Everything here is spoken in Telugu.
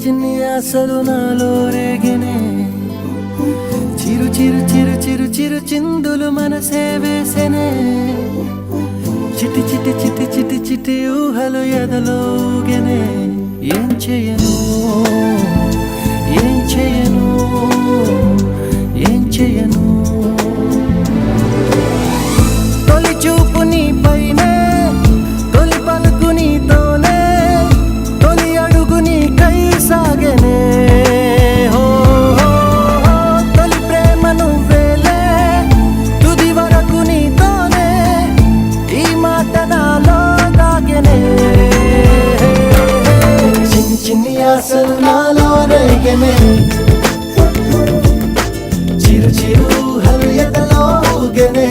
చిన్ని ఆశలు నాలో రేగినే చిరు చిరు చిరు చిరు చిరు చిందులు మనసే వేసెనే చిటి చిటి చిటి చిటి చిటి ఊహలు ఎదలో ఊగెనే ఏం చేయను ఏం చేయను ఏం చేయను తొలి చూపు నీ పైనే తొలి పలుకు నీతోనే తొలి అడుగు నీ కై సాగెనే తొలి ప్రేమ నువ్వేలే తుది వరకు నీతోనే ఈ మాట నాలో దాగెనే చిన్ని చిన్ని ఆశలు నాలో రేగెనే చిరు చిరు ఊహలు ఎదలో ఊగెనే